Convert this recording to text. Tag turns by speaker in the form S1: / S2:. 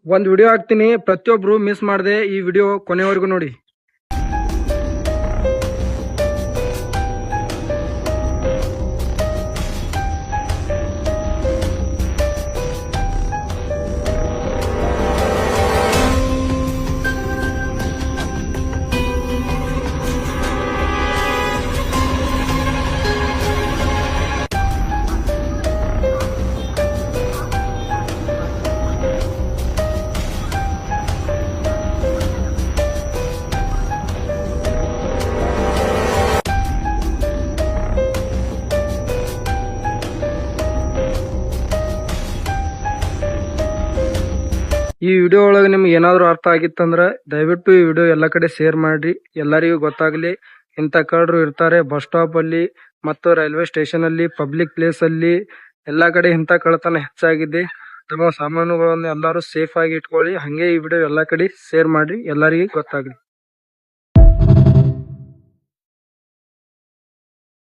S1: ಒಂದು ವಿಡಿಯೋ ಹಾಕ್ತೀನಿ, ಪ್ರತಿಯೊಬ್ರು ಮಿಸ್ ಮಾಡದೆ ಈ ವಿಡಿಯೋ ಕೊನೆವರೆಗೂ ನೋಡಿ. ಈ ವಿಡಿಯೋ ಒಳಗೆ ನಿಮ್ಗೆ ಏನಾದ್ರು ಅರ್ಥ ಆಗಿತ್ತಂದ್ರೆ ದಯವಿಟ್ಟು ಈ ವಿಡಿಯೋ ಎಲ್ಲ ಕಡೆ ಶೇರ್ ಮಾಡ್ರಿ, ಎಲ್ಲರಿಗೂ ಗೊತ್ತಾಗ್ಲಿ. ಇಂಥ ಕಳ್ಳರು ಇರ್ತಾರೆ ಬಸ್ ಸ್ಟಾಪ್ ಅಲ್ಲಿ ಮತ್ತು ರೈಲ್ವೆ ಸ್ಟೇಷನ್ ಅಲ್ಲಿ, ಪಬ್ಲಿಕ್ ಪ್ಲೇಸ್ ಅಲ್ಲಿ, ಎಲ್ಲಾ ಕಡೆ ಇಂಥ ಕಳ್ಳತನ ಹೆಚ್ಚಾಗಿದೆ. ತಮ್ಮ ಸಾಮಾನುಗಳನ್ನು ಎಲ್ಲರೂ ಸೇಫ್ ಆಗಿ ಇಟ್ಕೊಳ್ಳಿ. ಹಂಗೆ ಈ ವಿಡಿಯೋ ಎಲ್ಲಾ ಕಡೆ ಶೇರ್ ಮಾಡ್ರಿ, ಎಲ್ಲರಿಗೂ ಗೊತ್ತಾಗ್ಲಿ.